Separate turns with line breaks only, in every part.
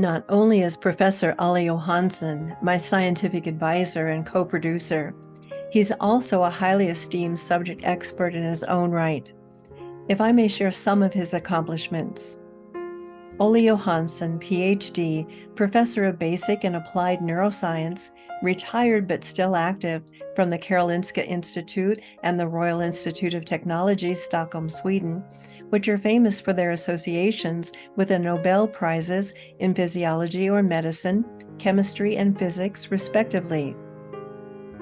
Not only is Professor Ali Johansson my scientific advisor and co-producer, he's also a highly esteemed subject expert in his own right. If I may share some of his accomplishments. Ole Johansson, PhD, Professor of Basic and Applied Neuroscience, retired but still active from the Karolinska Institute and the Royal Institute of Technology, Stockholm, Sweden, which are famous for their associations with the Nobel Prizes in physiology or medicine, chemistry, and physics, respectively.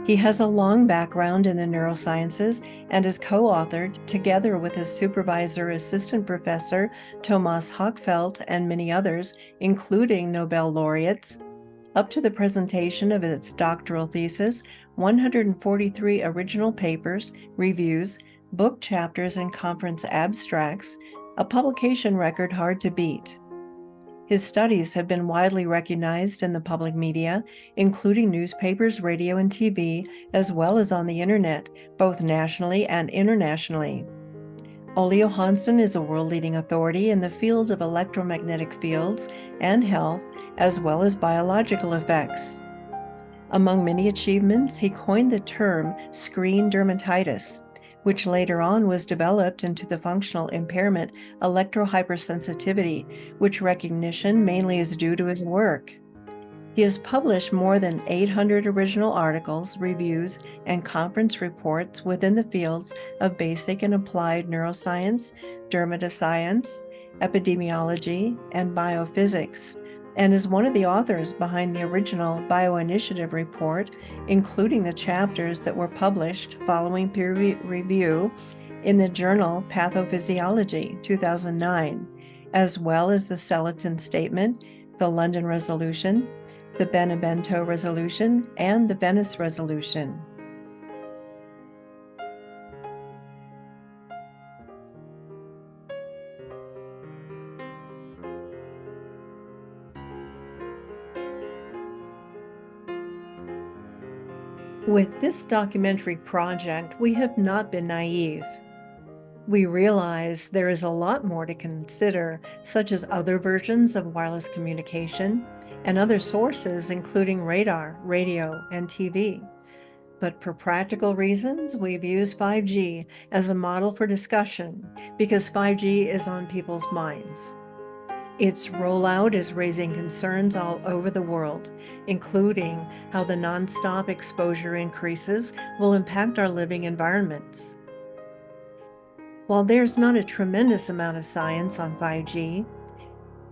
He has a long background in the neurosciences and has co-authored, together with his supervisor assistant professor Thomas Hochfeld and many others, including Nobel laureates, up to the presentation of its doctoral thesis, 143 original papers, reviews, book chapters, and conference abstracts, a publication record hard to beat. His studies have been widely recognized in the public media, including newspapers, radio, and TV, as well as on the internet, both nationally and internationally. Ole Johansson is a world-leading authority in the field of electromagnetic fields and health, as well as biological effects. Among many achievements, he coined the term screen dermatitis, which later on was developed into the functional impairment electrohypersensitivity, which recognition mainly is due to his work. He has published more than 800 original articles, reviews, and conference reports within the fields of basic and applied neuroscience, dermatoscience, epidemiology, and biophysics, and is one of the authors behind the original Bioinitiative report, including the chapters that were published following peer review in the journal Pathophysiology, 2009, as well as the Skeleton Statement, the London Resolution, the Benevento Resolution, and the Venice Resolution. With this documentary project, we have not been naive. We realize there is a lot more to consider, such as other versions of wireless communication and other sources, including radar, radio, and TV. But for practical reasons, we've used 5G as a model for discussion because 5G is on people's minds. Its rollout is raising concerns all over the world, including how the nonstop exposure increases will impact our living environments. While there's not a tremendous amount of science on 5G,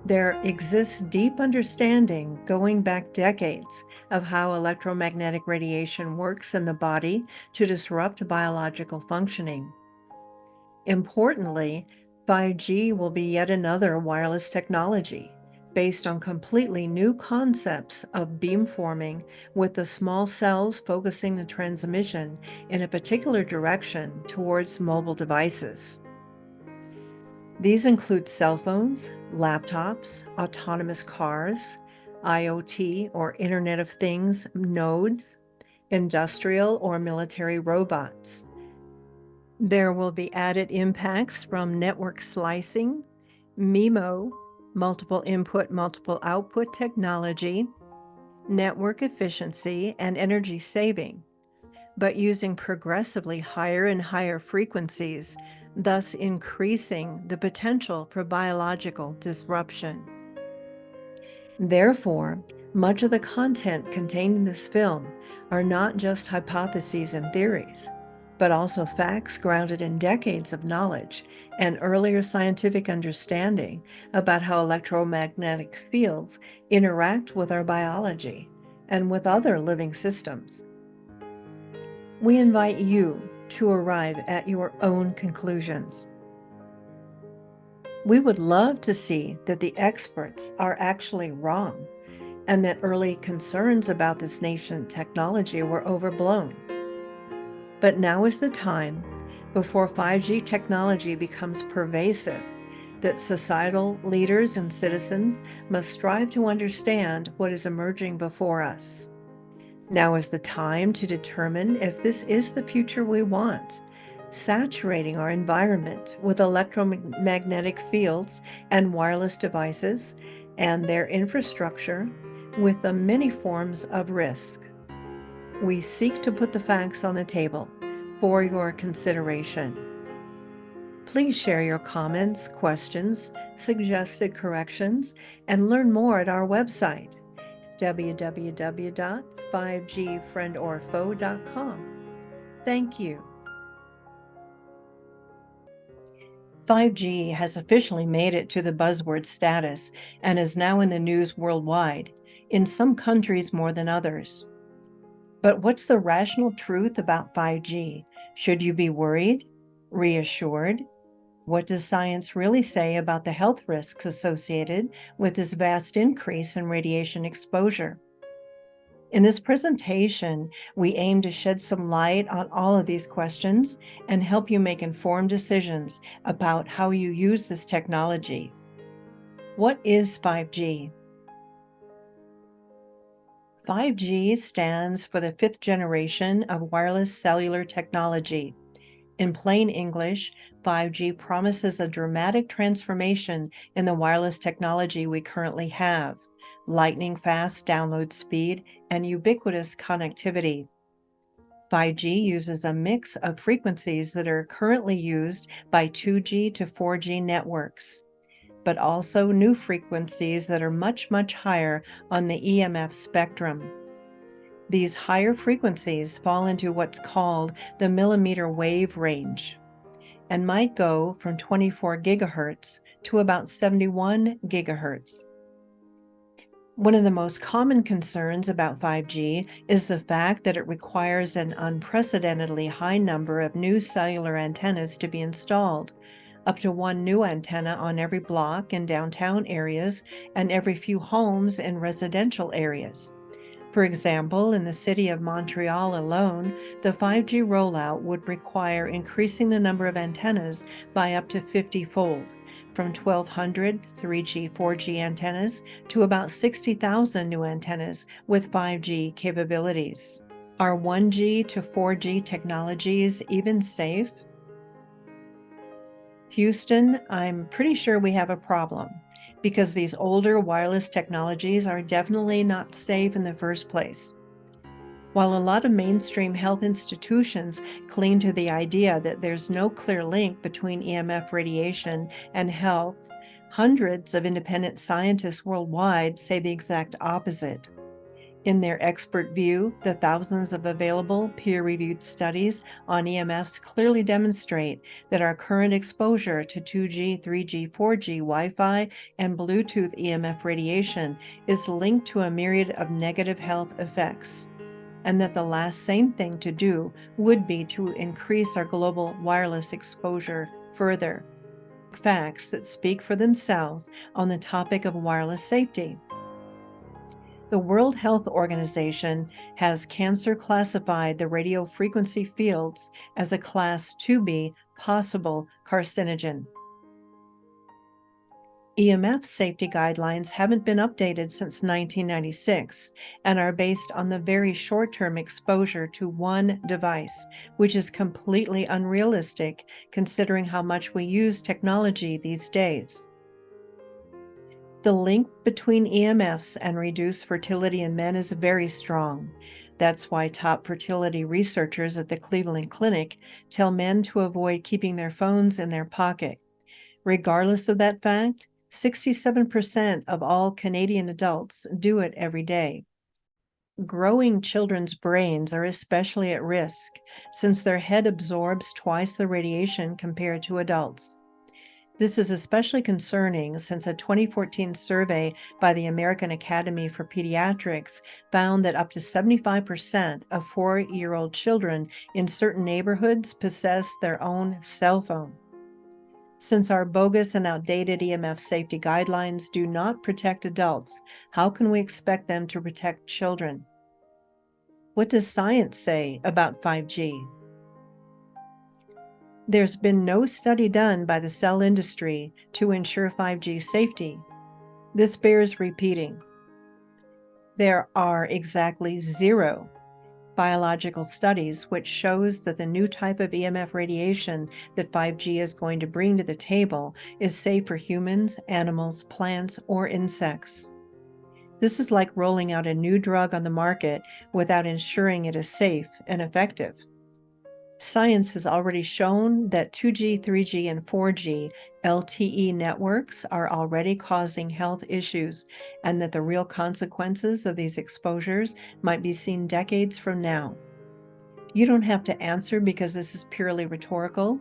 there exists deep understanding going back decades of how electromagnetic radiation works in the body to disrupt biological functioning. Importantly, 5G will be yet another wireless technology based on completely new concepts of beamforming, with the small cells focusing the transmission in a particular direction towards mobile devices. These include cell phones, laptops, autonomous cars, IoT or Internet of Things nodes, industrial or military robots. There will be added impacts from network slicing, MIMO, multiple input, multiple output technology, network efficiency, and energy saving, but using progressively higher and higher frequencies, thus increasing the potential for biological disruption. Therefore, much of the content contained in this film are not just hypotheses and theories, but also facts grounded in decades of knowledge and earlier scientific understanding about how electromagnetic fields interact with our biology and with other living systems. We invite you to arrive at your own conclusions. We would love to see that the experts are actually wrong and that early concerns about this nascent technology were overblown. But now is the time, before 5G technology becomes pervasive, that societal leaders and citizens must strive to understand what is emerging before us. Now is the time to determine if this is the future we want, saturating our environment with electromagnetic fields and wireless devices, and their infrastructure with the many forms of risk. We seek to put the facts on the table for your consideration. Please share your comments, questions, suggested corrections, and learn more at our website, www.5gfriendorfoe.com. Thank you. 5G has officially made it to the buzzword status and is now in the news worldwide, in some countries more than others. But what's the rational truth about 5G? Should you be worried? Reassured? What does science really say about the health risks associated with this vast increase in radiation exposure? In this presentation, we aim to shed some light on all of these questions and help you make informed decisions about how you use this technology. What is 5G? 5G stands for the fifth generation of wireless cellular technology. In plain English, 5G promises a dramatic transformation in the wireless technology we currently have: lightning-fast download speed and ubiquitous connectivity. 5G uses a mix of frequencies that are currently used by 2G to 4G networks, but also new frequencies that are much, much higher on the EMF spectrum. These higher frequencies fall into what's called the millimeter wave range and might go from 24 gigahertz to about 71 gigahertz. One of the most common concerns about 5G is the fact that it requires an unprecedentedly high number of new cellular antennas to be installed, up to one new antenna on every block in downtown areas and every few homes in residential areas. For example, in the city of Montreal alone, the 5G rollout would require increasing the number of antennas by up to 50-fold, from 1,200 3G, 4G antennas to about 60,000 new antennas with 5G capabilities. Are 1G to 4G technologies even safe? Houston, I'm pretty sure we have a problem, because these older wireless technologies are definitely not safe in the first place. While a lot of mainstream health institutions cling to the idea that there's no clear link between EMF radiation and health, hundreds of independent scientists worldwide say the exact opposite. In their expert view, the thousands of available peer-reviewed studies on EMFs clearly demonstrate that our current exposure to 2G, 3G, 4G, Wi-Fi, and Bluetooth EMF radiation is linked to a myriad of negative health effects, and that the last sane thing to do would be to increase our global wireless exposure further. Facts that speak for themselves on the topic of wireless safety. The World Health Organization has cancer classified the radiofrequency fields as a Class 2B possible carcinogen. EMF safety guidelines haven't been updated since 1996 and are based on the very short-term exposure to one device, which is completely unrealistic considering how much we use technology these days. The link between EMFs and reduced fertility in men is very strong. That's why top fertility researchers at the Cleveland Clinic tell men to avoid keeping their phones in their pocket. Regardless of that fact, 67% of all Canadian adults do it every day. Growing children's brains are especially at risk, since their head absorbs twice the radiation compared to adults. This is especially concerning since a 2014 survey by the American Academy for Pediatrics found that up to 75% of 4-year-old children in certain neighborhoods possess their own cell phone. Since our bogus and outdated EMF safety guidelines do not protect adults, how can we expect them to protect children? What does science say about 5G? There's been no study done by the cell industry to ensure 5G safety. This bears repeating. There are exactly 0 biological studies, which shows that the new type of EMF radiation that 5G is going to bring to the table is safe for humans, animals, plants, or insects. This is like rolling out a new drug on the market without ensuring it is safe and effective. Science has already shown that 2G, 3G, and 4G LTE networks are already causing health issues, and that the real consequences of these exposures might be seen decades from now. You don't have to answer because this is purely rhetorical.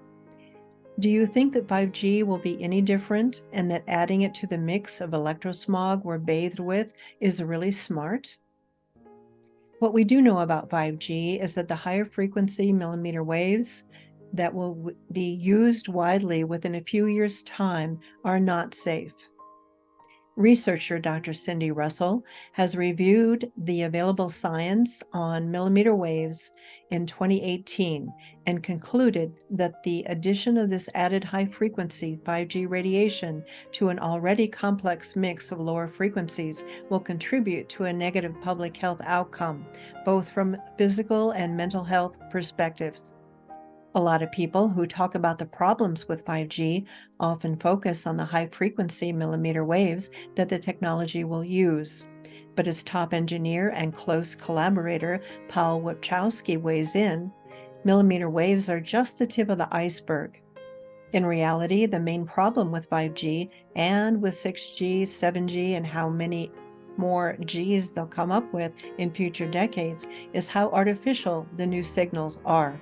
Do you think that 5G will be any different, and that adding it to the mix of electrosmog we're bathed with is really smart? What we do know about 5G is that the higher frequency millimeter waves that will be used widely within a few years' time are not safe. Researcher Dr. Cindy Russell has reviewed the available science on millimeter waves in 2018 and concluded that the addition of this added high-frequency 5G radiation to an already complex mix of lower frequencies will contribute to a negative public health outcome, both from physical and mental health perspectives. A lot of people who talk about the problems with 5G often focus on the high-frequency millimeter waves that the technology will use. But as top engineer and close collaborator Paul Wachowski weighs in, millimeter waves are just the tip of the iceberg. In reality, the main problem with 5G and with 6G, 7G, and how many more Gs they'll come up with in future decades is how artificial the new signals are.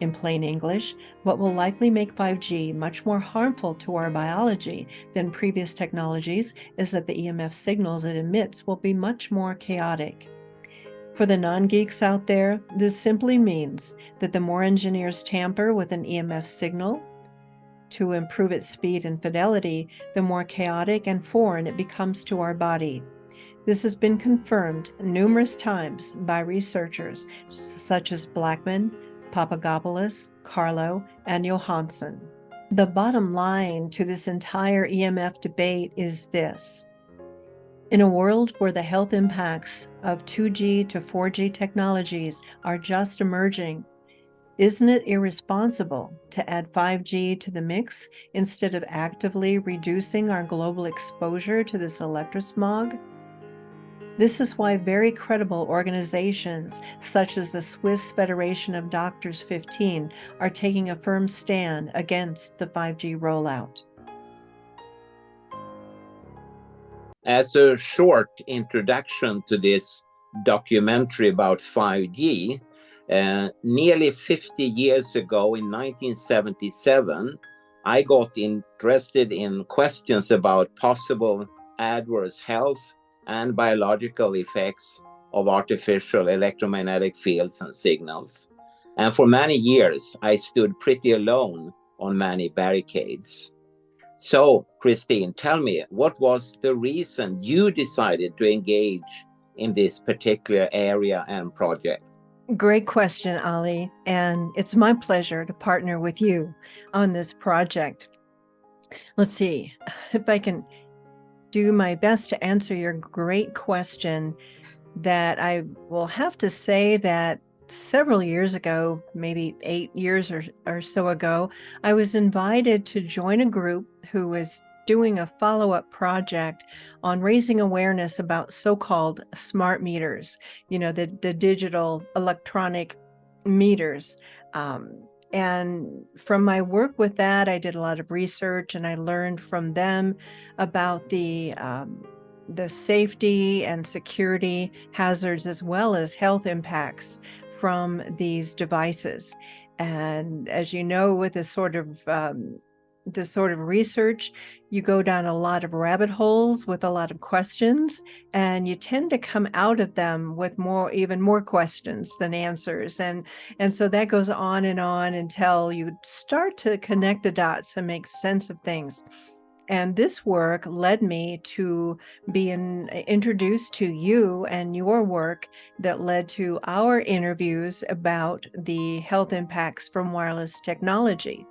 In plain English, what will likely make 5G much more harmful to our biology than previous technologies is that the EMF signals it emits will be much more chaotic. For the non-geeks out there, this simply means that the more engineers tamper with an EMF signal to improve its speed and fidelity, the more chaotic and foreign it becomes to our body. This has been confirmed numerous times by researchers such as Blackman, Papadopoulos, Carlo, and Johansson. The bottom line to this entire EMF debate is this. In a world where the health impacts of 2G to 4G technologies are just emerging, isn't it irresponsible to add 5G to the mix instead of actively reducing our global exposure to this electrosmog? This is why very credible organizations, such as the Swiss Federation of Doctors 15, are taking a firm stand against the 5G rollout.
As a short introduction to this documentary about 5G, nearly 50 years ago in 1977, I got interested in questions about possible adverse health and biological effects of artificial electromagnetic fields and signals. And for many years, I stood pretty alone on many barricades. So, Christine, tell me, what was the reason you decided to engage in this particular area and project?
Great question, Ali, and it's my pleasure to partner with you on this project. Let's see if I can do my best to answer your great question. That I will have to say that several years ago, maybe 8 years or so ago, I was invited to join a group who was doing a follow-up project on raising awareness about so-called smart meters, the digital electronic meters. And from my work with that, I did a lot of research, and I learned from them about the safety and security hazards as well as health impacts from these devices. And as you know, with this sort of research, you go down a lot of rabbit holes with a lot of questions, and you tend to come out of them with even more questions than answers. And so that goes on until you start to connect the dots and make sense of things. And this work led me to be introduced to you and your work that led to our interviews about the health impacts from wireless technology.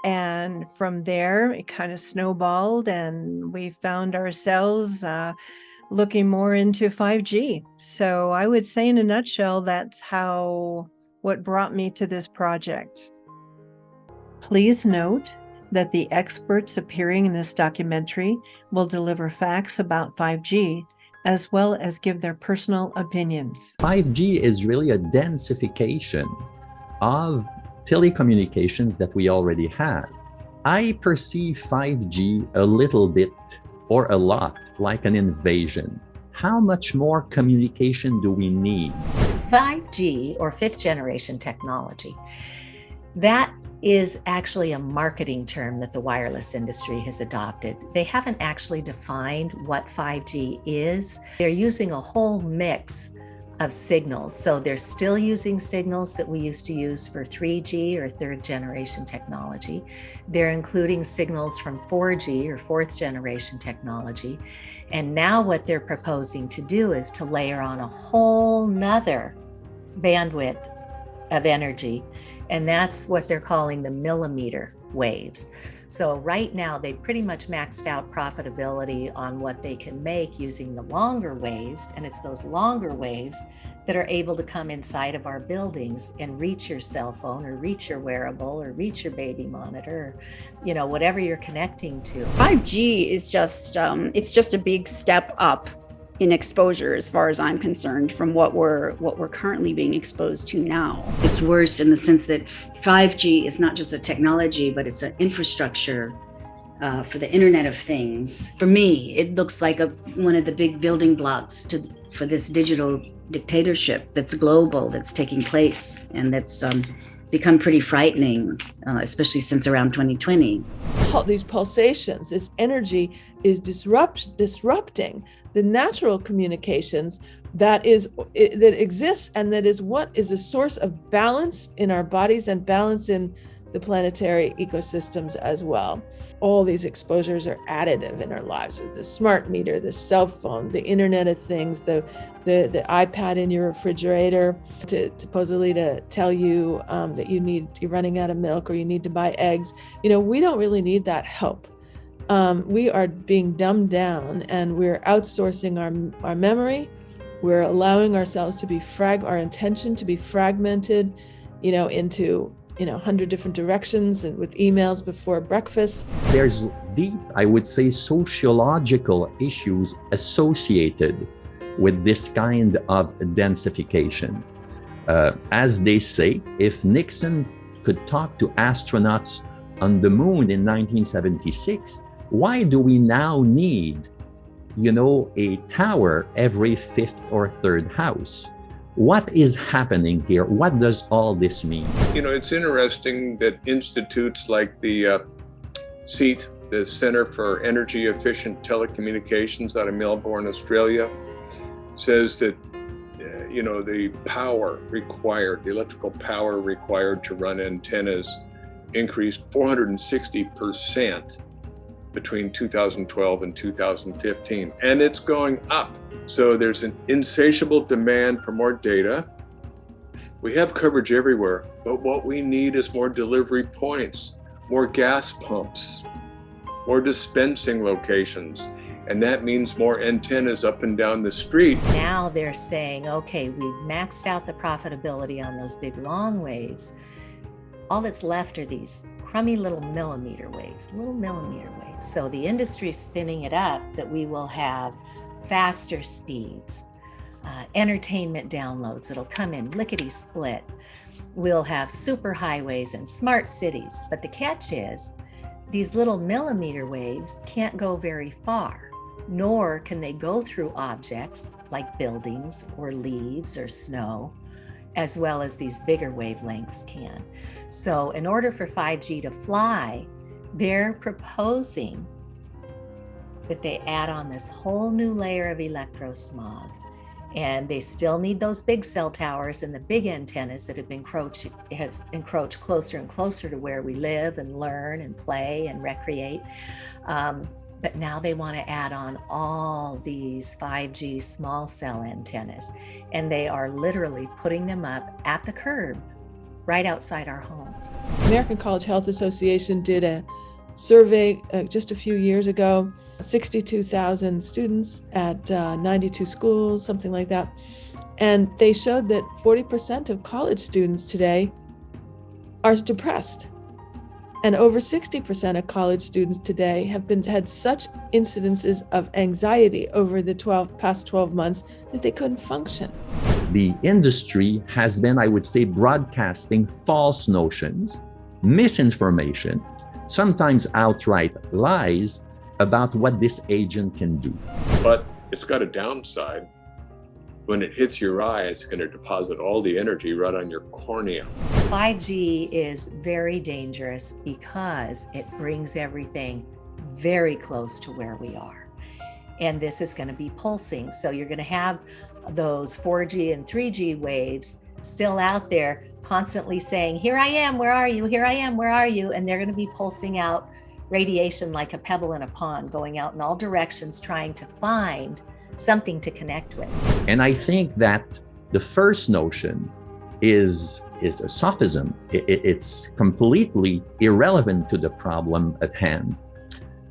And from there, it kind of snowballed, and we found ourselves looking more into 5G. So I would say in a nutshell, that's what brought me to this project. Please note that the experts appearing in this documentary will deliver facts about 5G as well as give their personal opinions.
5G is really a densification of telecommunications that we already have. I perceive 5G a little bit or a lot like an invasion. How much more communication do we need?
5G, or fifth generation technology, that is actually a marketing term that the wireless industry has adopted. They haven't actually defined what 5G is. They're using a whole mix of signals. So they're still using signals that we used to use for 3G or third generation technology. They're including signals from 4G or fourth generation technology. And now what they're proposing to do is to layer on a whole nother bandwidth of energy. And that's what they're calling the millimeter waves. So right now they pretty much maxed out profitability on what they can make using the longer waves. And it's those longer waves that are able to come inside of our buildings and reach your cell phone or reach your wearable or reach your baby monitor, or, whatever you're connecting to.
5G is just, it's just a big step up in exposure, as far as I'm concerned, from what we're currently being exposed to now.
It's worse in the sense that 5G is not just a technology, but it's an infrastructure for the Internet of Things. For me, it looks like one of the big building blocks for this digital dictatorship that's global, that's taking place, and that's become pretty frightening, especially since around 2020.
These pulsations, this energy is disrupting the natural communications that exists, and that is what is a source of balance in our bodies and balance in the planetary ecosystems as well. All these exposures are additive in our lives. The smart meter, the cell phone, the Internet of Things, the iPad in your refrigerator supposedly to tell you that you're running out of milk or you need to buy eggs. We don't really need that help. We are being dumbed down, and we're outsourcing our memory. We're allowing ourselves to be our intention to be fragmented, into 100 different directions, and with emails before breakfast.
There's deep, I would say, sociological issues associated with this kind of densification. As they say, if Nixon could talk to astronauts on the moon in 1976, why do we now need, a tower every fifth or third house? What is happening here? What does all this mean?
It's interesting that institutes like the CEAT, the Center for Energy Efficient Telecommunications out of Melbourne, Australia, says that the power required, the electrical power required to run antennas increased 460% between 2012 and 2015, and it's going up. So there's an insatiable demand for more data. We have coverage everywhere, but what we need is more delivery points, more gas pumps, more dispensing locations, and that means more antennas up and down the street.
Now they're saying, okay, we've maxed out the profitability on those big long waves. All that's left are these crummy little millimeter waves. So the industry's spinning it up that we will have faster speeds, entertainment downloads that'll come in lickety split. We'll have super highways and smart cities. But the catch is these little millimeter waves can't go very far, nor can they go through objects like buildings or leaves or snow, as well as these bigger wavelengths can. So in order for 5G to fly, they're proposing that they add on this whole new layer of electrosmog. And they still need those big cell towers and the big antennas that have encroached closer and closer to where we live and learn and play and recreate. But now they want to add on all these 5G small cell antennas, and they are literally putting them up at the curb right outside our homes.
American College Health Association did a survey just a few years ago, 62,000 students at 92 schools, something like that. And they showed that 40% of college students today are depressed. And over 60% of college students today have had such incidences of anxiety over the past 12 months that they couldn't function.
The industry has been, I would say, broadcasting false notions, misinformation, sometimes outright lies about what this agent can do.
But it's got a downside. When it hits your eye, it's going to deposit all the energy right on your cornea.
5G is very dangerous because it brings everything very close to where we are. And this is going to be pulsing. So you're going to have those 4G and 3G waves still out there constantly saying, here I am, where are you? Here I am, where are you? And they're going to be pulsing out radiation like a pebble in a pond, going out in all directions, trying to find something to connect with.
And I think that the first notion is a sophism. It's completely irrelevant to the problem at hand.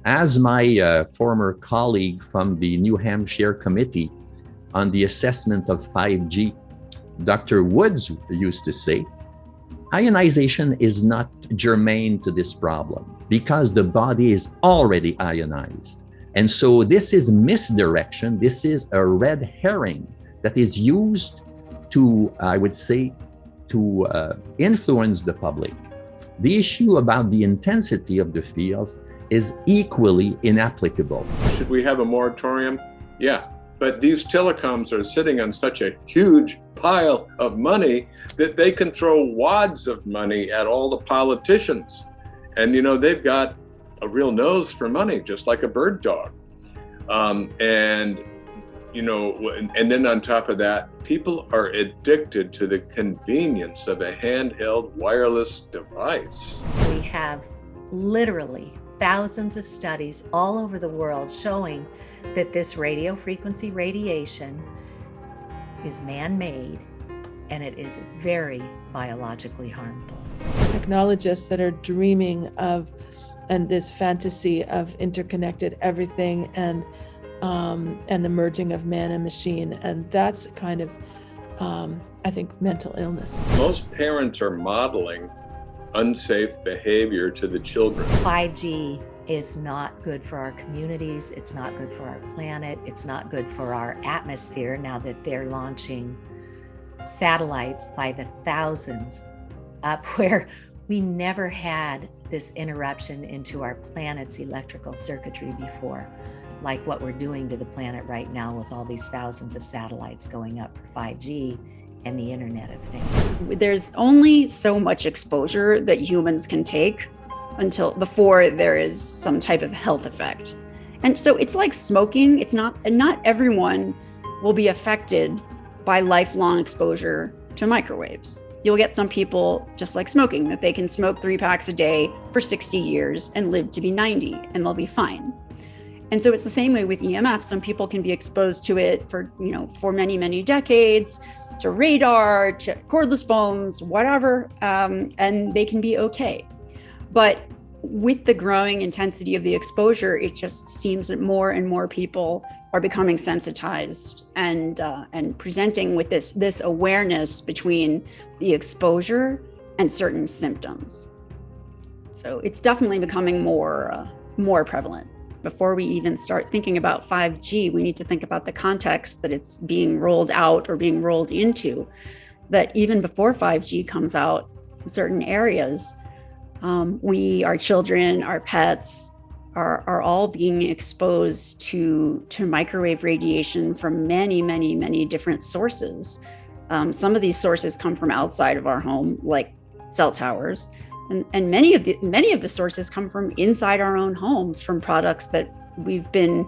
As my former colleague from the New Hampshire Committee on the Assessment of 5G, Dr. Woods, used to say, ionization is not germane to this problem because the body is already ionized. And so this is misdirection. This is a red herring that is used to, I would say, to influence the public. The issue about the intensity of the fields is equally inapplicable.
Should we have a moratorium? Yeah, but these telecoms are sitting on such a huge pile of money that they can throw wads of money at all the politicians. And, you know, they've got a real nose for money, just like a bird dog. And, you know, and then on top of that, people are addicted to the convenience of a handheld wireless device.
We have literally thousands of studies all over the world showing that this radio frequency radiation is man-made and it is very biologically harmful.
Technologists that are dreaming of this fantasy of interconnected everything and the merging of man and machine, and that's kind of I think mental illness.
Most parents are modeling unsafe behavior to the children.
5G is not good for our communities, it's not good for our planet, it's not good for our atmosphere now that they're launching satellites by the thousands up where we never had this interruption into our planet's electrical circuitry before, like what we're doing to the planet right now with all these thousands of satellites going up for 5G and the Internet of Things.
There's only so much exposure that humans can take before there is some type of health effect. And so it's like smoking. Not everyone will be affected by lifelong exposure to microwaves. You'll get some people, just like smoking, that they can smoke 3 packs a day for 60 years and live to be 90 and they'll be fine. And so it's the same way with EMF. Some people can be exposed to it for many, many decades, to radar, to cordless phones, whatever, and they can be okay. But with the growing intensity of the exposure, it just seems that more and more people are becoming sensitized and presenting with this awareness between the exposure and certain symptoms. So it's definitely becoming more prevalent. Before we even start thinking about 5G, we need to think about the context that it's being rolled out or being rolled into. That even before 5G comes out in certain areas, our children, our pets are all being exposed to microwave radiation from many, many, many different sources. Some of these sources come from outside of our home, like cell towers. And many of the sources come from inside our own homes, from products that we've been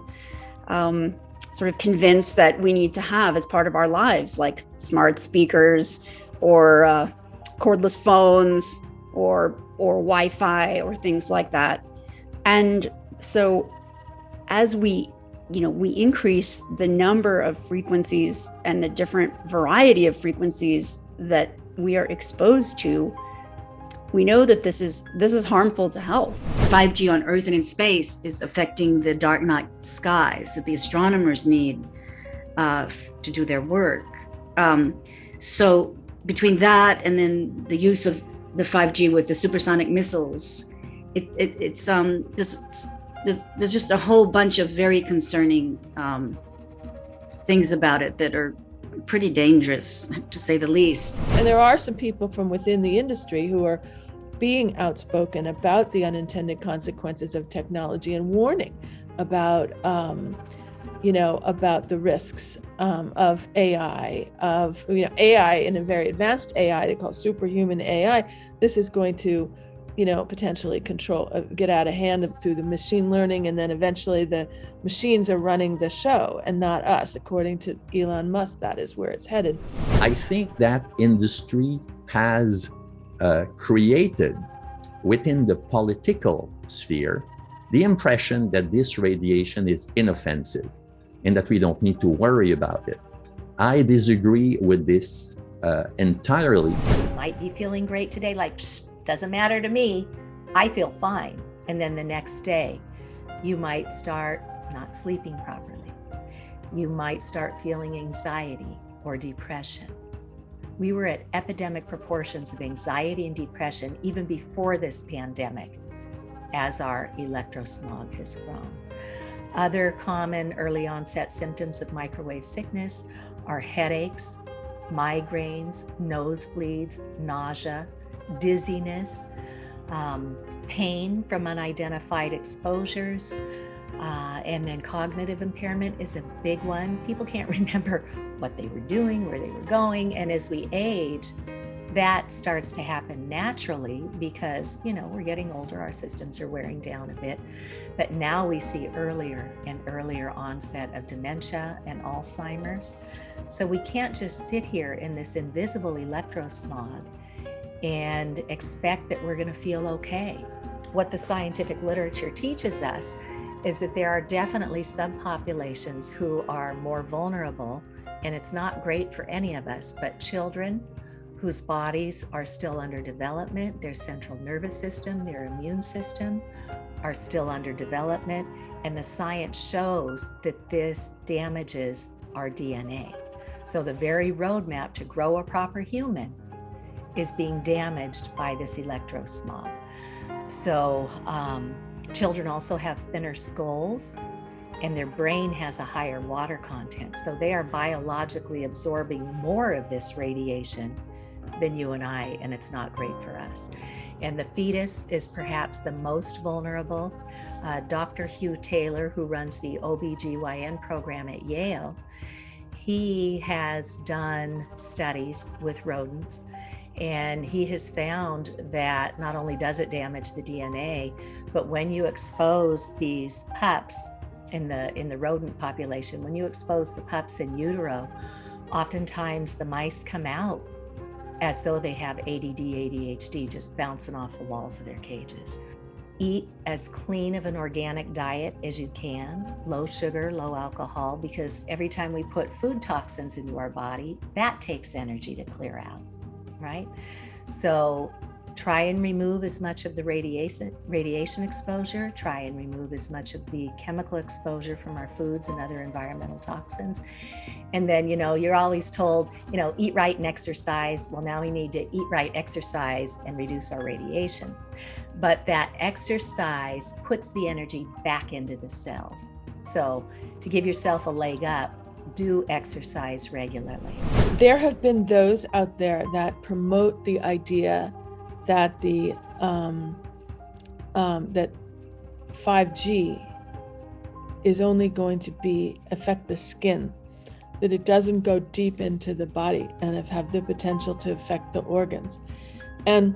sort of convinced that we need to have as part of our lives, like smart speakers or cordless phones or Wi-Fi or things like that. And so as we increase the number of frequencies and the different variety of frequencies that we are exposed to, We know that this is harmful to health.
5G on Earth and in space is affecting the dark night skies that the astronomers need to do their work. So between that and then the use of the 5G with the supersonic missiles, there's just a whole bunch of very concerning things about it that are pretty dangerous, to say the least.
And there are some people from within the industry who are being outspoken about the unintended consequences of technology and warning about, about the risks of AI, AI in a very advanced AI they call superhuman AI. This is going to, potentially get out of hand through the machine learning, and then eventually the machines are running the show and not us. According to Elon Musk, that is where it's headed.
I think that industry has created within the political sphere the impression that this radiation is inoffensive and that we don't need to worry about it. I disagree with this entirely.
You might be feeling great today, like, doesn't matter to me, I feel fine. And then the next day, you might start not sleeping properly. You might start feeling anxiety or depression. We were at epidemic proportions of anxiety and depression even before this pandemic, as our electrosmog has grown. Other common early onset symptoms of microwave sickness are headaches, migraines, nosebleeds, nausea, dizziness, pain from unidentified exposures, and then cognitive impairment is a big one. People can't remember what they were doing, where they were going, and as we age, that starts to happen naturally because, we're getting older, our systems are wearing down a bit, but now we see earlier and earlier onset of dementia and Alzheimer's. So we can't just sit here in this invisible electrosmog and expect that we're going to feel okay. What the scientific literature teaches us is that there are definitely subpopulations who are more vulnerable, and it's not great for any of us, but children whose bodies are still under development, their central nervous system, their immune system are still under development, and the science shows that this damages our DNA. So the very roadmap to grow a proper human is being damaged by this electrosmog. So children also have thinner skulls, and their brain has a higher water content. So they are biologically absorbing more of this radiation than you and I, and it's not great for us. And the fetus is perhaps the most vulnerable. Dr. Hugh Taylor, who runs the OBGYN program at Yale, he has done studies with rodents, and he has found that not only does it damage the DNA, but when you expose these pups in the rodent population, when you expose the pups in utero, oftentimes the mice come out as though they have ADD, ADHD, just bouncing off the walls of their cages. Eat as clean of an organic diet as you can, low sugar, low alcohol, because every time we put food toxins into our body, that takes energy to clear out, right? So try and remove as much of the radiation exposure, try and remove as much of the chemical exposure from our foods and other environmental toxins. And then, you're always told, eat right and exercise. Well, now we need to eat right, exercise, and reduce our radiation. But that exercise puts the energy back into the cells. So to give yourself a leg up, do exercise regularly.
There have been those out there that promote the idea that that 5G is only going to affect the skin, that it doesn't go deep into the body and have the potential to affect the organs. And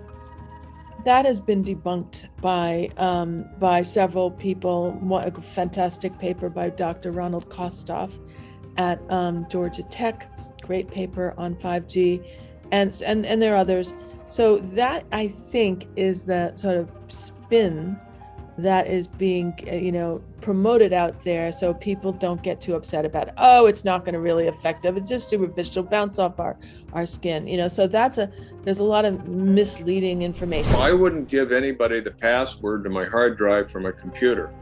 that has been debunked by several people. A fantastic paper by Dr. Ronald Kostoff at Georgia Tech, great paper on 5G, and there are others. So that, I think, is the sort of spin that is being, promoted out there, so people don't get too upset about it. Oh, it's not going to really affect them. It's just superficial, bounce off our skin. So there's a lot of misleading information.
I wouldn't give anybody the password to my hard drive from a computer.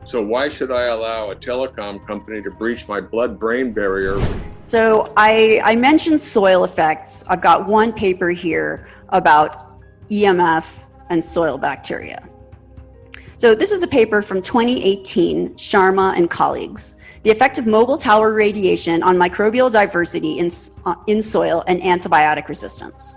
So why should I allow a telecom company to breach my blood-brain barrier?
So I mentioned soil effects. I've got one paper here about EMF and soil bacteria. So this is a paper from 2018, Sharma and colleagues, the effect of mobile tower radiation on microbial diversity in soil and antibiotic resistance.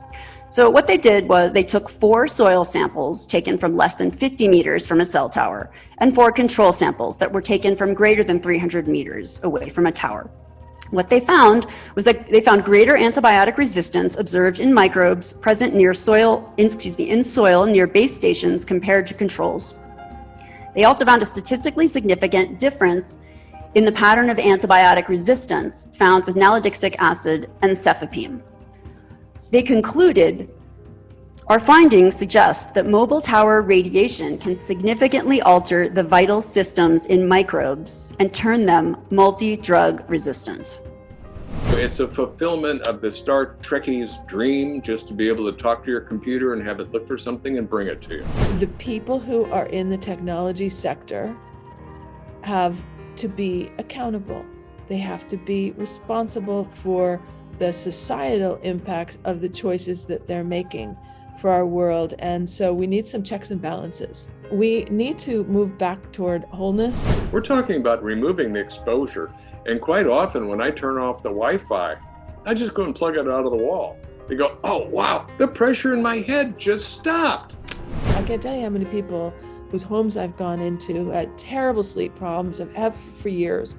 So what they did was they took 4 soil samples taken from less than 50 meters from a cell tower and 4 control samples that were taken from greater than 300 meters away from a tower. What they found was that they found greater antibiotic resistance observed in microbes present near in soil near base stations compared to controls. They also found a statistically significant difference in the pattern of antibiotic resistance found with nalidixic acid and cefepime. They concluded, our findings suggest that mobile tower radiation can significantly alter the vital systems in microbes and turn them multi-drug resistant.
It's a fulfillment of the Star Trekkie's dream, just to be able to talk to your computer and have it look for something and bring it to you.
The people who are in the technology sector have to be accountable. They have to be responsible for the societal impacts of the choices that they're making for our world. And so we need some checks and balances. We need to move back toward wholeness.
We're talking about removing the exposure. And quite often when I turn off the Wi-Fi, I just go and plug it out of the wall. They go, oh, wow, the pressure in my head just stopped.
I can't tell you how many people whose homes I've gone into had terrible sleep problems, have for years.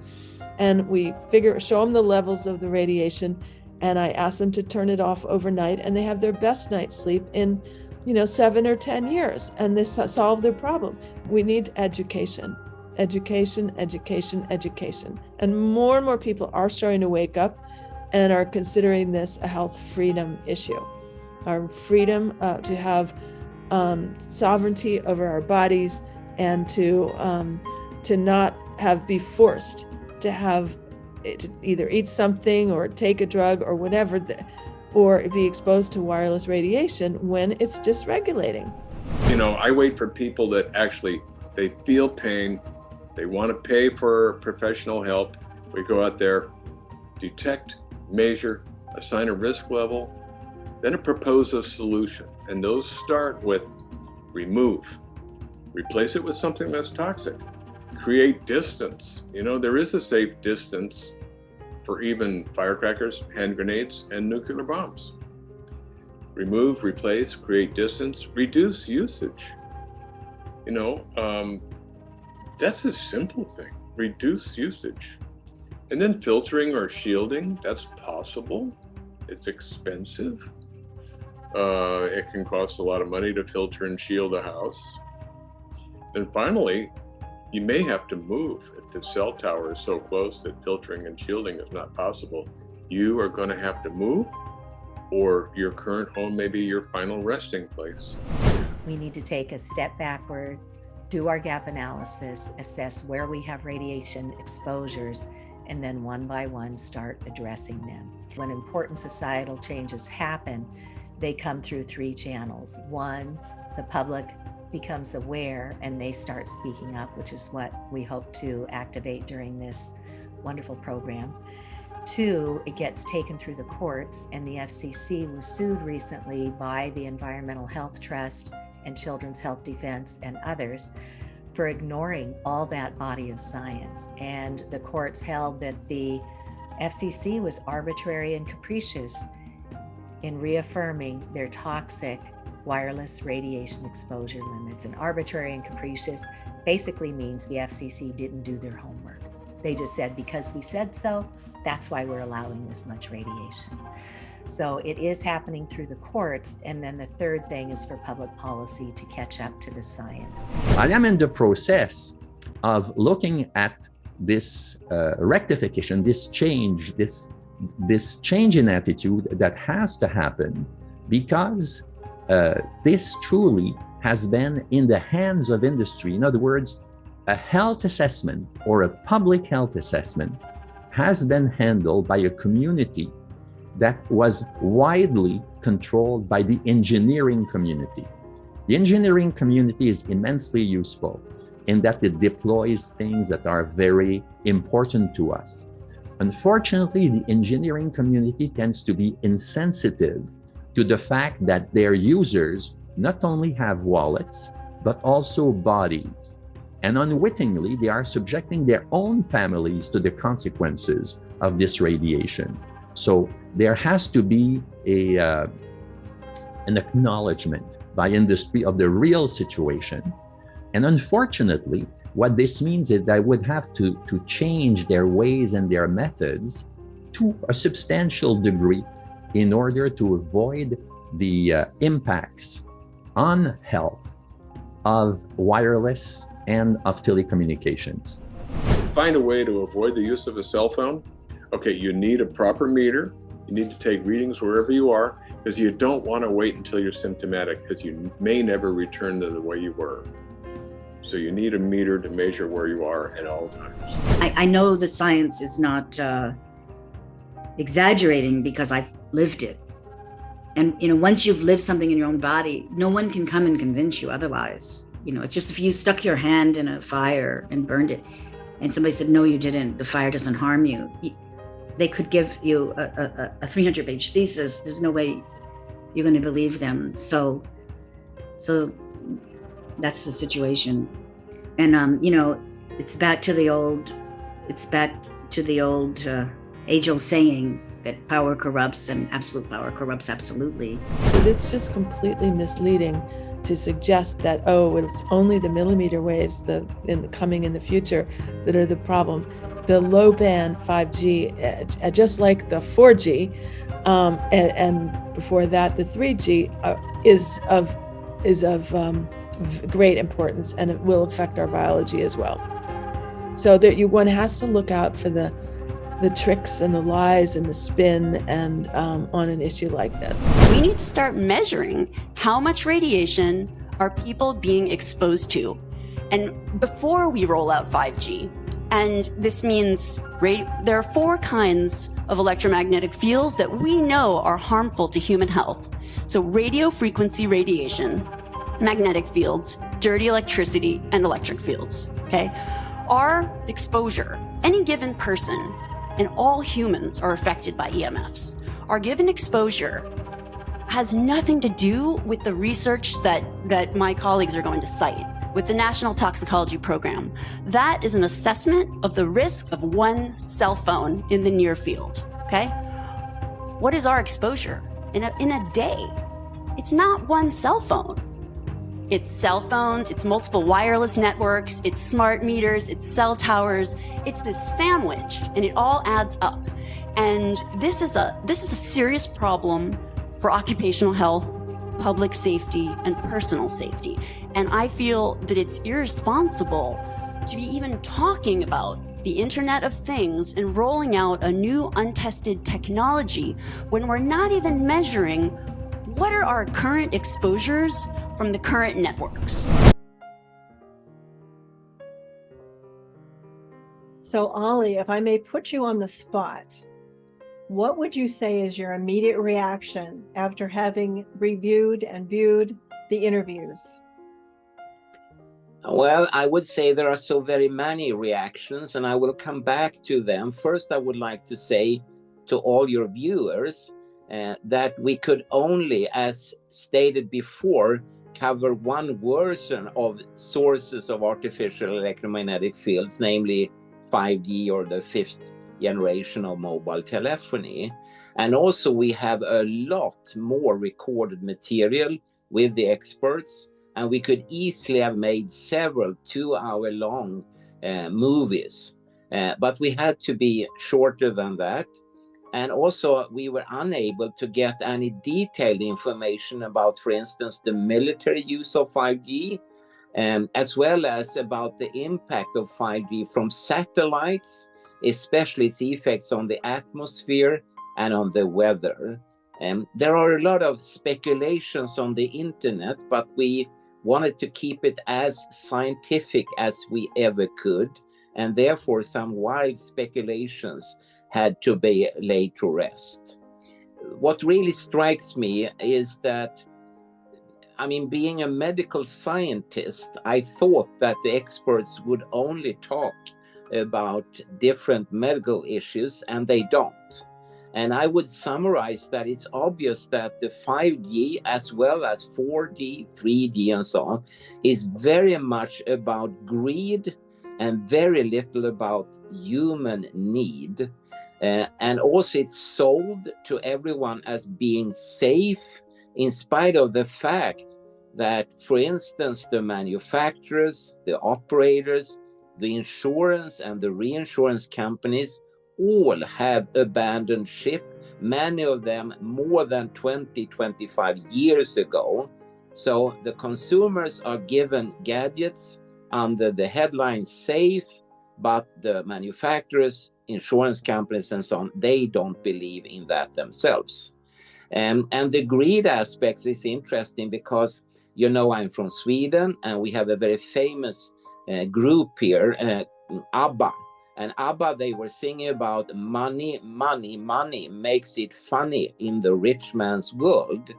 And we show them the levels of the radiation, and I ask them to turn it off overnight, and they have their best night's sleep in 7 or 10 years, and this solved their problem. We need education. Education. And more people are starting to wake up and are considering this a health freedom issue. Our freedom to have sovereignty over our bodies, and to not be forced to have to either eat something or take a drug or whatever, or be exposed to wireless radiation when it's dysregulating.
I wait for people that actually, they feel pain, they want to pay for professional help. We go out there, detect, measure, assign a risk level, then propose a solution. And those start with remove, replace it with something less toxic, create distance. There is a safe distance for even firecrackers, hand grenades, and nuclear bombs. Remove, replace, create distance, reduce usage. That's a simple thing, reduce usage. And then filtering or shielding, that's possible. It's expensive. It can cost a lot of money to filter and shield a house. And finally, you may have to move if the cell tower is so close that filtering and shielding is not possible. You are going to have to move, or your current home may be your final resting place.
We need to take a step backward, do our gap analysis, assess where we have radiation exposures, and then one by one start addressing them. When important societal changes happen, they come through 3 channels. 1, the public becomes aware and they start speaking up, which is what we hope to activate during this wonderful program. 2, it gets taken through the courts, and the FCC was sued recently by the Environmental Health Trust and Children's Health Defense and others for ignoring all that body of science. And the courts held that the FCC was arbitrary and capricious in reaffirming their toxic wireless radiation exposure limits. And arbitrary and capricious basically means the FCC didn't do their homework. They just said, because we said so, that's why we're allowing this much radiation. So it is happening through the courts. And then the third thing is for public policy to catch up to the science.
I am in the process of looking at this rectification, this change in attitude that has to happen, because this truly has been in the hands of industry. In other words, a health assessment or a public health assessment has been handled by a community that was widely controlled by the engineering community. The engineering community is immensely useful in that it deploys things that are very important to us. Unfortunately, the engineering community tends to be insensitive to the fact that their users not only have wallets, but also bodies. And unwittingly, they are subjecting their own families to the consequences of this radiation. So there has to be an acknowledgement by industry of the real situation. And unfortunately, what this means is they would have to change their ways and their methods to a substantial degree in order to avoid the impacts on health of wireless and of telecommunications.
Find a way to avoid the use of a cell phone. Okay, you need a proper meter. You need to take readings wherever you are, because you don't want to wait until you're symptomatic, because you may never return to the way you were. So you need a meter to measure where you are at all times.
I know the science is not exaggerating because I've lived it. And, once you've lived something in your own body, no one can come and convince you otherwise. It's just if you stuck your hand in a fire and burned it and somebody said, no, you didn't, the fire doesn't harm you. They could give you a 300-page thesis. There's no way you're going to believe them. So that's the situation. And, it's back to the old age-old saying that power corrupts and absolute power corrupts absolutely.
But it's just completely misleading to suggest that, it's only the millimeter waves coming in the future that are the problem. The low band 5G, just like the 4G, and before that, the 3G is of great importance, and it will affect our biology as well. So one has to look out for the tricks and the lies and the spin and on an issue like this.
We need to start measuring how much radiation are people being exposed to. And before we roll out 5G, and this means there are 4 kinds of electromagnetic fields that we know are harmful to human health. So radiofrequency radiation, magnetic fields, dirty electricity, and electric fields, okay? Our exposure, any given person, and all humans are affected by EMFs. Our given exposure has nothing to do with the research that my colleagues are going to cite with the National Toxicology Program. That is an assessment of the risk of one cell phone in the near field, okay? What is our exposure in a day? It's not one cell phone. It's cell phones, it's multiple wireless networks, it's smart meters, it's cell towers. It's this sandwich, and it all adds up. And this is a serious problem for occupational health, public safety, and personal safety. And I feel that it's irresponsible to be even talking about the Internet of Things and rolling out a new untested technology when we're not even measuring what are our current exposures from the current networks.
So, Ollie, if I may put you on the spot, what would you say is your immediate reaction after having reviewed and viewed the interviews?
Well, I would say there are so very many reactions, and I will come back to them. First, I would like to say to all your viewers that we could only, as stated before, cover one version of sources of artificial electromagnetic fields, namely 5G or the 5th generation of mobile telephony. And also we have a lot more recorded material with the experts, and we could easily have made several 2-hour-long movies, but we had to be shorter than that. And also we were unable to get any detailed information about, for instance, the military use of 5G, as well as about the impact of 5G from satellites, especially its effects on the atmosphere and on the weather. There are a lot of speculations on the internet, but we wanted to keep it as scientific as we ever could, and therefore some wild speculations had to be laid to rest. What really strikes me is that, I mean, being a medical scientist, I thought that the experts would only talk about different medical issues, and they don't. And I would summarize that it's obvious that the 5G, as well as 4D, 3D, and so on, is very much about greed and very little about human need. And also it's sold to everyone as being safe, in spite of the fact that, for instance, the manufacturers, the operators, the insurance and the reinsurance companies all have abandoned ship, many of them more than 20, 25 years ago. So the consumers are given gadgets under the headline safe, but the manufacturers, insurance companies and so on, they don't believe in that themselves. And the greed aspects is interesting because, you know, I'm from Sweden and we have a very famous group here, ABBA. And ABBA, they were singing about money, money, money makes it funny in the rich man's world.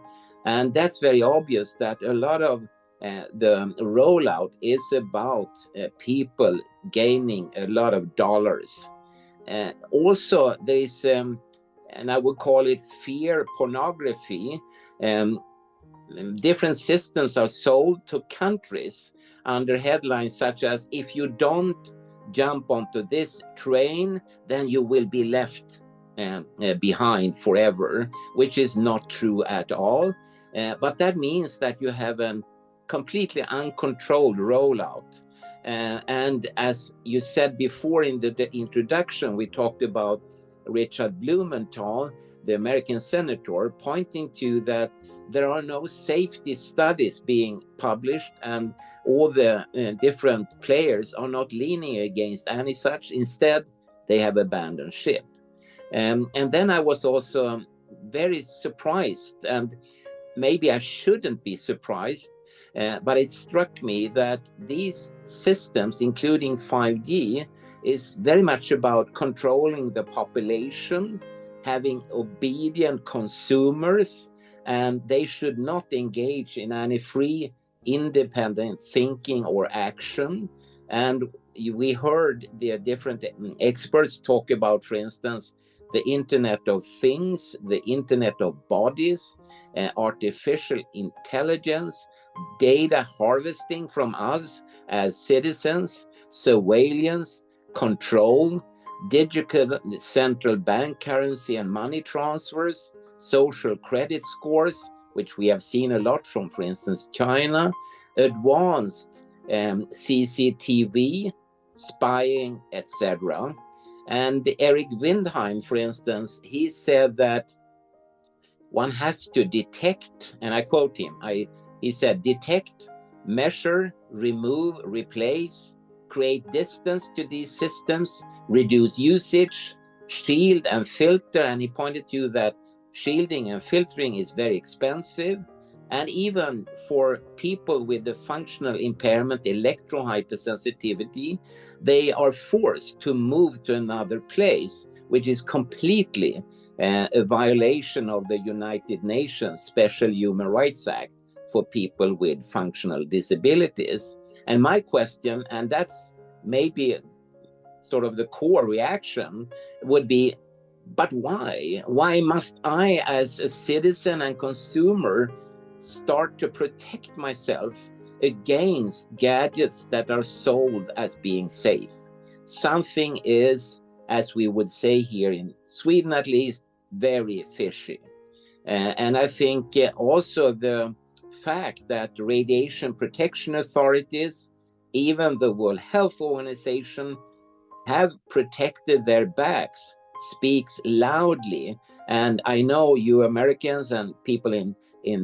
And that's very obvious that a lot of the rollout is about people gaining a lot of dollars. Also, there is, and I would call it fear pornography. Different systems are sold to countries under headlines such as, if you don't jump onto this train, then you will be left behind forever, which is not true at all. But that means that you have a completely uncontrolled rollout. And as you said before in the introduction, we talked about Richard Blumenthal, the American senator, pointing to that there are no safety studies being published, and all the different players are not leaning against any such. Instead, they have abandoned ship. And then I was also very surprised, and maybe I shouldn't be surprised, but it struck me that these systems, including 5G, is very much about controlling the population, having obedient consumers, and they should not engage in any free, independent thinking or action. And we heard the different experts talk about, for instance, the Internet of Things, the Internet of Bodies, artificial intelligence, data harvesting from us as citizens, surveillance, control, digital central bank currency and money transfers, social credit scores, which we have seen a lot from, for instance, China, advanced CCTV, spying, etc. And Eric Windheim, for instance, he said that one has to detect, and I quote him, he said, detect, measure, remove, replace, create distance to these systems, reduce usage, shield and filter. And he pointed to that shielding and filtering is very expensive. And even for people with the functional impairment, electrohypersensitivity, they are forced to move to another place, which is completely a violation of the United Nations Special Human Rights Act for people with functional disabilities. And my question, and that's maybe sort of the core reaction, would be, but why? Why must I, as a citizen and consumer, start to protect myself against gadgets that are sold as being safe? Something is, as we would say here in Sweden at least, very fishy. And I think also the fact that radiation protection authorities, even the World Health Organization, have protected their backs speaks loudly. And I know you Americans and people in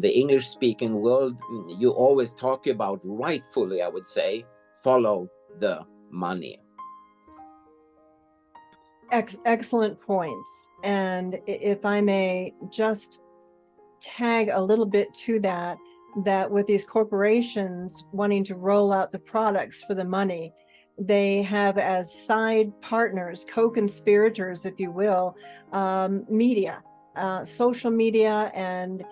the English-speaking world, you always talk about, rightfully, I would say, follow the money.
Excellent points. And if I may just tag a little bit to that, that with these corporations wanting to roll out the products for the money, they have as side partners, co-conspirators, if you will, media, social media, and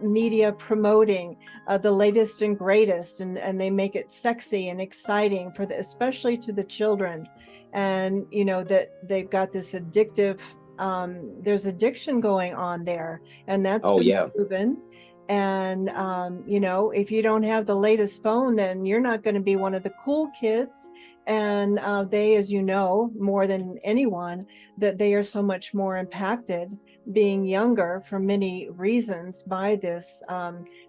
media promoting the latest and greatest, and they make it sexy and exciting for especially to the children. And you know that they've got this addictive, there's addiction going on there, and that's been proven. And you know, if you don't have the latest phone, then you're not going to be one of the cool kids. And they, as you know, more than anyone, that they are so much more impacted being younger for many reasons by this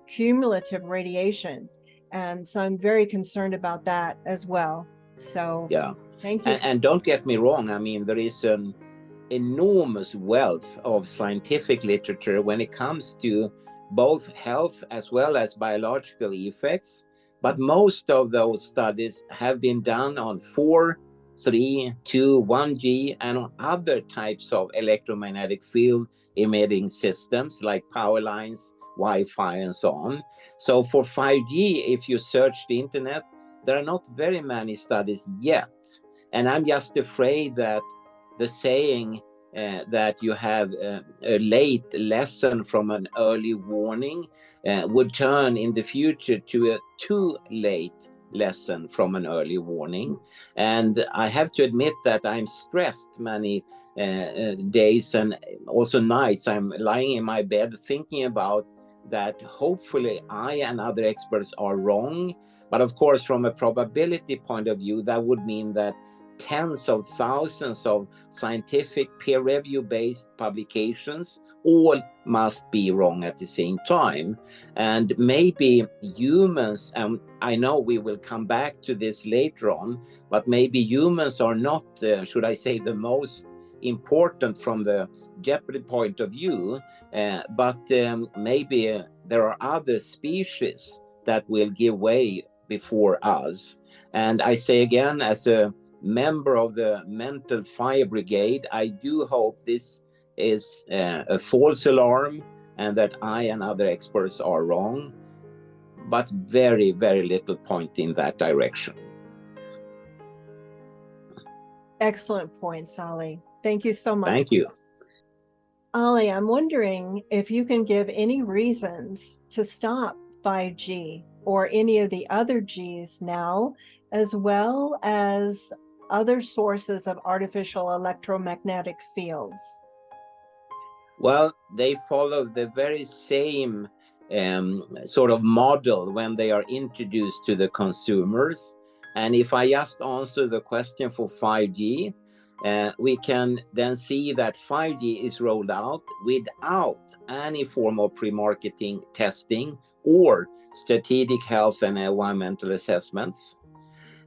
cumulative radiation. And so I'm very concerned about that as well. So
yeah,
thank you.
And don't get me wrong, I mean, there is an enormous wealth of scientific literature when it comes to both health as well as biological effects. But most of those studies have been done on 4, 3, 2, 1G and on other types of electromagnetic field emitting systems like power lines, Wi-Fi, and so on. So for 5G, if you search the internet, there are not very many studies yet. And I'm just afraid that the saying that you have a late lesson from an early warning would turn in the future to a too late lesson from an early warning. And I have to admit that I'm stressed many days and also nights. I'm lying in my bed thinking about that hopefully I and other experts are wrong. But of course, from a probability point of view, that would mean that tens of thousands of scientific peer review based publications all must be wrong at the same time. And maybe humans, and I know we will come back to this later on, but maybe humans are not, should I say, the most important from the jeopardy point of view, but maybe there are other species that will give way before us. And I say again, as a member of the Mental Fire Brigade, I do hope this is a false alarm and that I and other experts are wrong, but very, very little point in that direction.
Excellent points, Ali. Thank you so much.
Thank you.
Ali, I'm wondering if you can give any reasons to stop 5G or any of the other Gs now, as well as other sources of artificial electromagnetic fields.
Well, they follow the very same sort of model when they are introduced to the consumers. And if I just answer the question for 5G, we can then see that 5G is rolled out without any form of pre-marketing testing or strategic health and environmental assessments.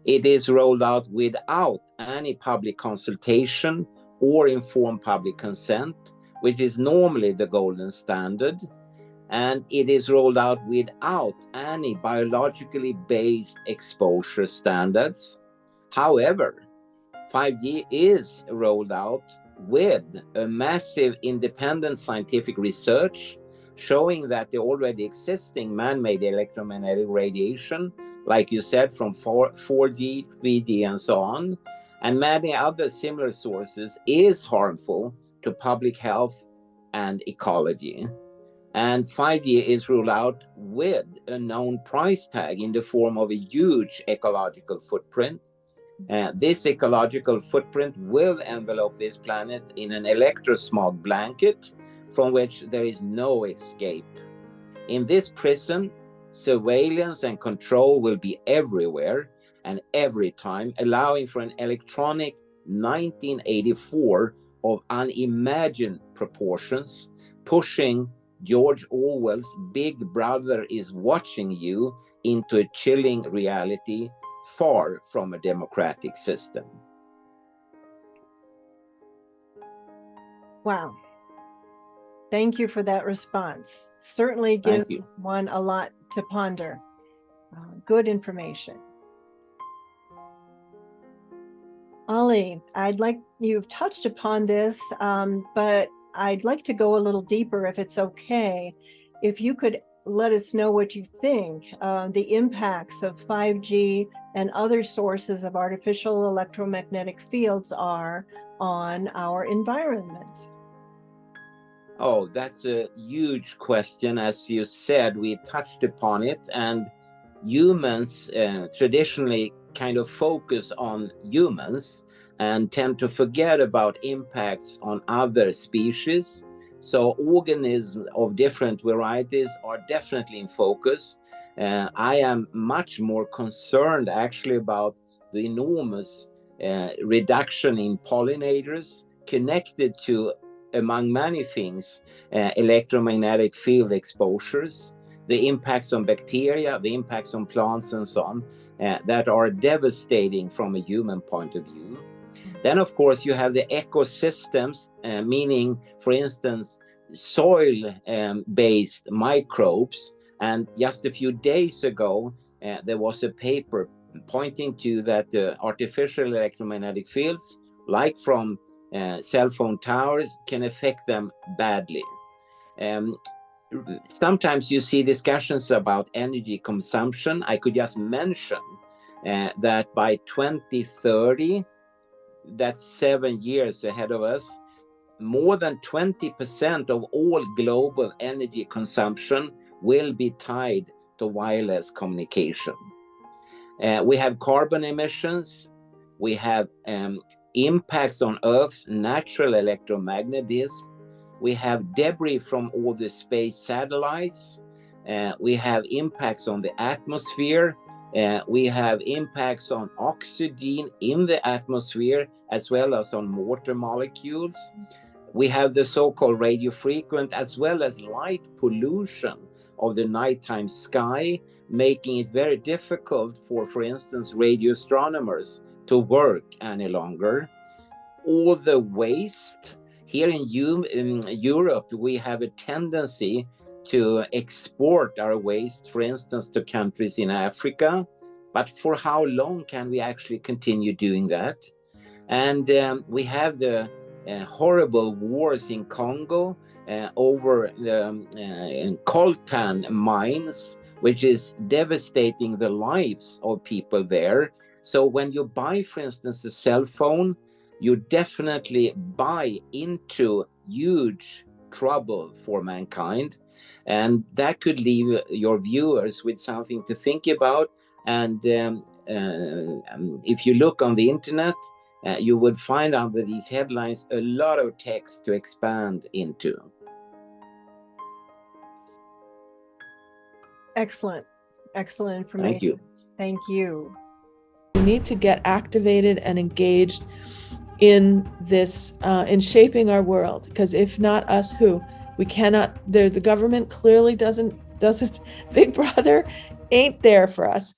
It is rolled out without any public consultation or informed public consent, which is normally the golden standard. And it is rolled out without any biologically based exposure standards. However, 5G is rolled out with a massive independent scientific research showing that the already existing man-made electromagnetic radiation, like you said, from 4G, 3G, and so on, and many other similar sources, is harmful to public health and ecology. And 5G is ruled out with a known price tag in the form of a huge ecological footprint. This ecological footprint will envelope this planet in an electrosmog blanket from which there is no escape. In this prison, surveillance and control will be everywhere and every time, allowing for an electronic 1984 of unimagined proportions, pushing George Orwell's Big Brother is watching you into a chilling reality far from a democratic system.
Wow. Thank you for that response. Certainly gives one a lot to ponder. Good information. Ali, you've touched upon this, but I'd like to go a little deeper if it's okay. If you could let us know what you think the impacts of 5G and other sources of artificial electromagnetic fields are on our environment.
Oh, that's a huge question. As you said, we touched upon it, and humans traditionally kind of focus on humans and tend to forget about impacts on other species. So organisms of different varieties are definitely in focus. I am much more concerned actually about the enormous reduction in pollinators connected to, among many things, electromagnetic field exposures, the impacts on bacteria, the impacts on plants and so on, that are devastating from a human point of view. Then, of course, you have the ecosystems, meaning, for instance, soil-based microbes. And just a few days ago, there was a paper pointing to that the artificial electromagnetic fields, like from cell phone towers, can affect them badly. Sometimes you see discussions about energy consumption. I could just mention that by 2030, that's 7 years ahead of us, more than 20% of all global energy consumption will be tied to wireless communication. We have carbon emissions, we have impacts on Earth's natural electromagnetism, we have debris from all the space satellites, we have impacts on the atmosphere, we have impacts on oxygen in the atmosphere as well as on water molecules. We have the so-called radiofrequency as well as light pollution of the nighttime sky, making it very difficult for instance, radio astronomers to work any longer. All the waste. Here in Europe, we have a tendency to export our waste, for instance, to countries in Africa. But for how long can we actually continue doing that? And we have the horrible wars in Congo over the coltan mines, which is devastating the lives of people there. So when you buy, for instance, a cell phone, you definitely buy into huge trouble for mankind. And that could leave your viewers with something to think about. And if you look on the internet, you would find under these headlines a lot of text to expand into.
Excellent. Excellent information.
Thank you.
Thank you.
We need to get activated and engaged in this, in shaping our world, because if not us, who? We cannot, the government clearly doesn't, Big Brother ain't there for us.